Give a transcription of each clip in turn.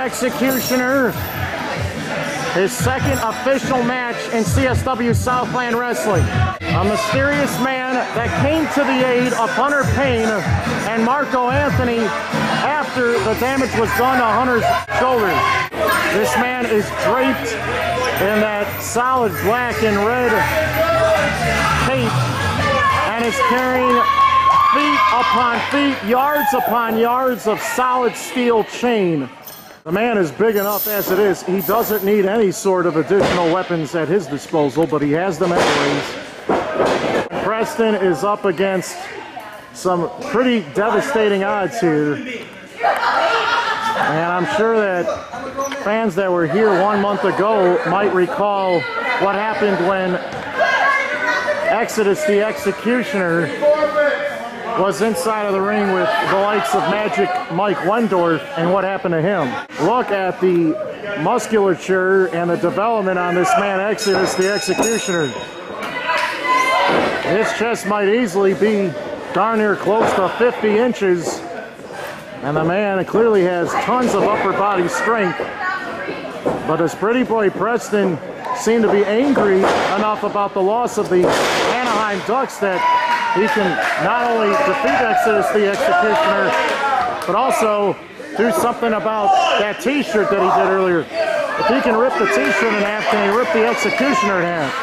Executioner, his second official match in CSW Southland Wrestling. A mysterious man that came to the aid of Hunter Payne and Marco Anthony after the damage was done to Hunter's shoulder. This man is draped in that solid black and red tape and is carrying feet upon feet, yards upon yards of solid steel chain. The man is big enough as it is. He doesn't need any sort of additional weapons at his disposal, but he has them anyways. Preston is up against some pretty devastating odds here. And I'm sure that fans that were here 1 month ago might recall what happened when Exodus the Executioner was inside of the ring with the likes of Magic Mike Wendorf and what happened to him. Look at the musculature and the development on this man, Exodus the Executioner. His chest might easily be darn near close to 50 inches. And the man clearly has tons of upper body strength. But does Pretty Boy Preston seem to be angry enough about the loss of the Anaheim Ducks that he can not only defeat Exodus the Executioner, but also do something about that t-shirt that he did earlier. If he can rip the t-shirt in half, can he rip the Executioner in half?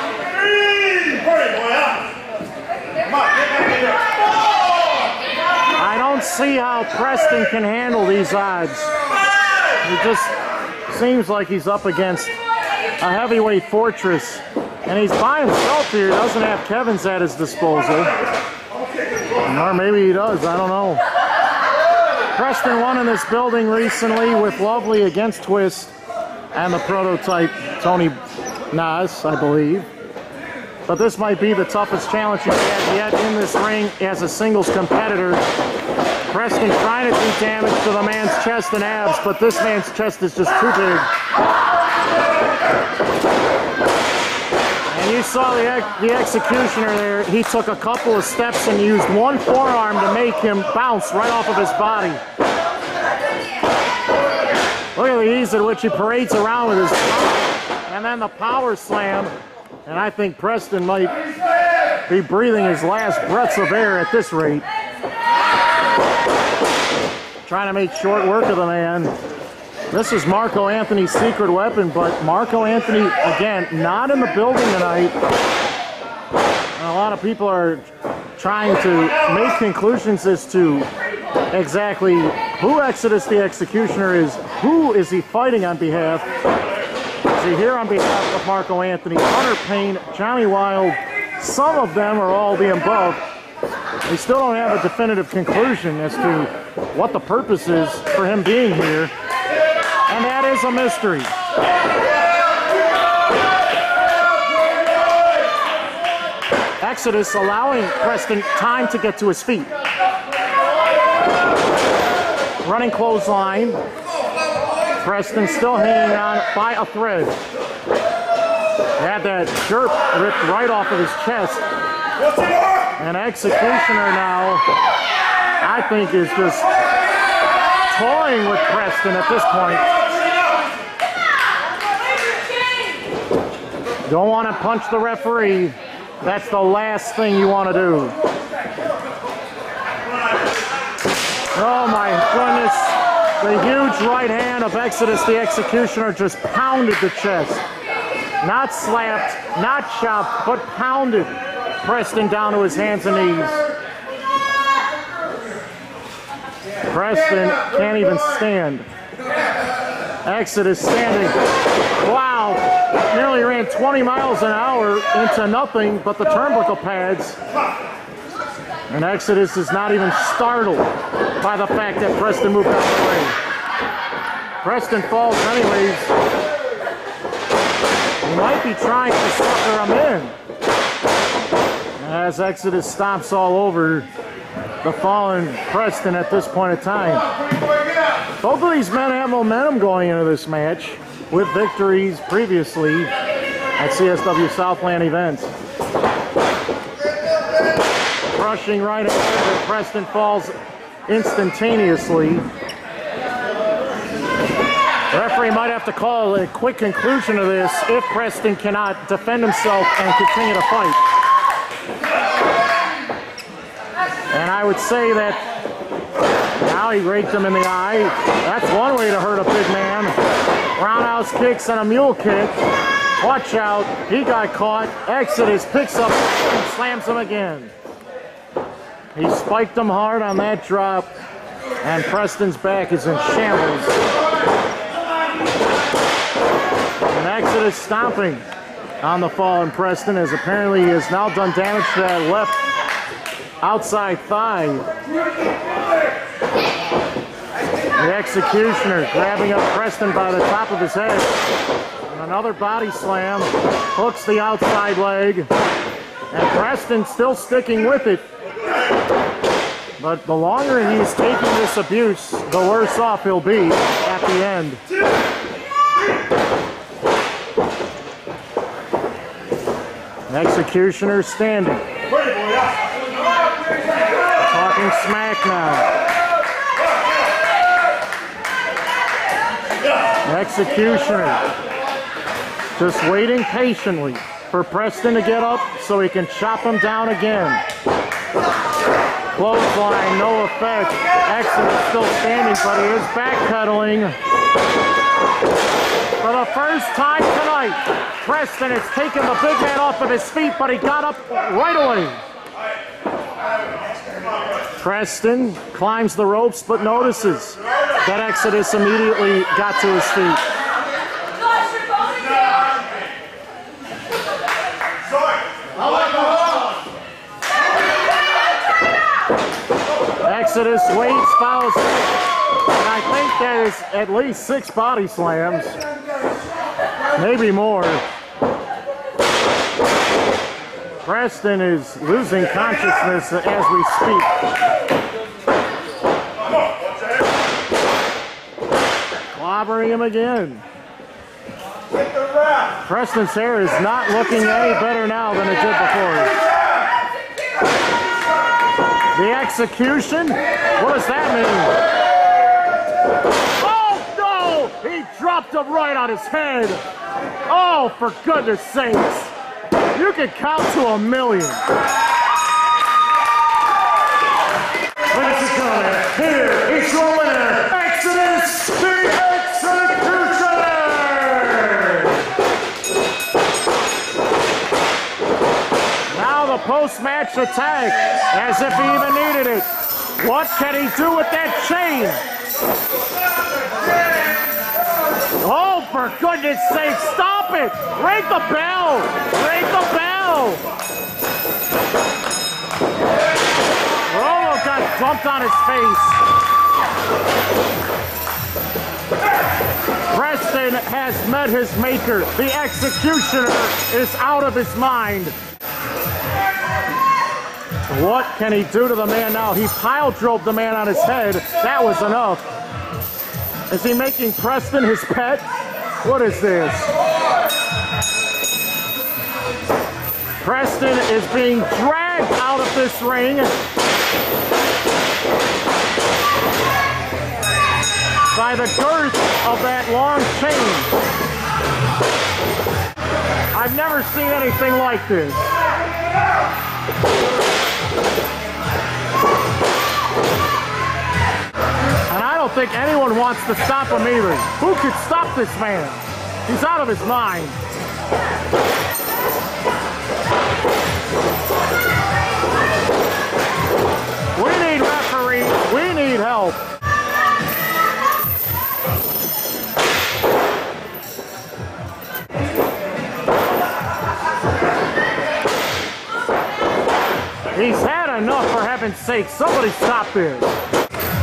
I don't see how Preston can handle these odds. It just seems like he's up against a heavyweight fortress. And he's by himself here. He doesn't have Kevin's at his disposal. Or maybe he does, I don't know. Preston won in this building recently with Lovely against Twist and the prototype Tony Nas, I believe. But this might be the toughest challenge he's had yet in this ring as a singles competitor. Preston trying to do damage to the man's chest and abs, but this man's chest is just too big. And you saw the Executioner there. He took a couple of steps and used one forearm to make him bounce right off of his body. Look at the ease at which he parades around with his power. And then the power slam. And I think Preston might be breathing his last breaths of air at this rate. Trying to make short work of the man. This is Marco Anthony's secret weapon, but Marco Anthony, again, not in the building tonight. And a lot of people are trying to make conclusions as to exactly who Exodus the Executioner is. Who is he fighting on behalf? Is he here on behalf of Marco Anthony, Hunter Payne, Johnny Wild? Some of them are all the above. We still don't have a definitive conclusion as to what the purpose is for him being here. And that is a mystery. Exodus allowing Preston time to get to his feet. Running clothesline. Preston still hanging on by a thread. Had that jerk ripped right off of his chest. And Executioner now, I think, is just toying with Preston at this point. Don't want to punch the referee. That's the last thing you want to do. Oh my goodness. The huge right hand of Exodus the Executioner just pounded the chest. Not slapped, not chopped, but pounded Preston down to his hands and knees. Preston can't even stand. Exodus standing. Wow, nearly ran 20 miles an hour into nothing but the turnbuckle pads. And Exodus is not even startled by the fact that Preston moved out of the way. Preston falls anyways. He might be trying to sucker him in. As Exodus stomps all over the fallen Preston at this point in time. Both of these men have momentum going into this match with victories previously at CSW Southland events. Rushing right ahead, and Preston falls instantaneously. referee might have to call a quick conclusion to this if Preston cannot defend himself and continue to fight. And I would say that now he raked him in the eye. That's one way to hurt a big man. Roundhouse kicks and a mule kick. Watch out, he got caught. Exodus picks up and slams him again. He spiked him hard on that drop, and Preston's back is in shambles. And Exodus stomping on the fallen Preston, as apparently he has now done damage to that left outside thigh. The Executioner grabbing up Preston by the top of his head. And another body slam, hooks the outside leg. And Preston still sticking with it. But the longer he's taking this abuse, the worse off he'll be at the end. Executioner standing. Talking smack now. Executioner just waiting patiently for Preston to get up so he can chop him down again. Clothesline, no effect. Exodus still standing, but he is backpedaling. For the first time tonight, Preston has taken the big man off of his feet, but he got up right away. Preston climbs the ropes, but notices that Exodus immediately got to his feet. Exodus waits, fouls, and I think that is at least 6 body slams, maybe more. Preston is losing consciousness as we speak. Clobbering him again. Preston's hair is not looking any better now than it did before. The execution? What does that mean? Oh no! He dropped him right on his head. Oh, for goodness sakes. You can count to 1,000,000. Ladies and gentlemen, here is your winner, Exodus the Executioner! Now the post-match attack, as if he even needed it. What can he do with that chain? Oh, for goodness sake, stop it! Ring the bell! Ring the bell! Rolo got bumped on his face. Preston has met his maker. The Executioner is out of his mind. What can he do to the man now? He pile drove the man on his head. That was enough. Is he making Preston his pet? What is this? Preston is being dragged out of this ring by the girth of that long chain. I've never seen anything like this. And I don't think anyone wants to stop him either. Who could stop this man? He's out of his mind. We need referees. We need help. He's had enough, for heaven's sake. Somebody stop this.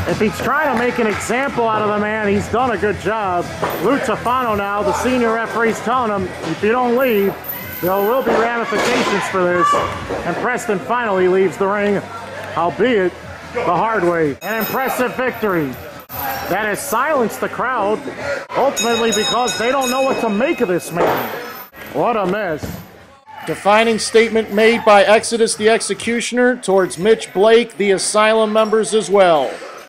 If he's trying to make an example out of the man, he's done a good job. Lou Tafano now, the senior referee's telling him, if you don't leave, there will be ramifications for this. And Preston finally leaves the ring, albeit the hard way. An impressive victory that has silenced the crowd, ultimately because they don't know what to make of this man. What a mess. Defining statement made by Exodus the Executioner towards Mitch Blake, the Asylum members as well.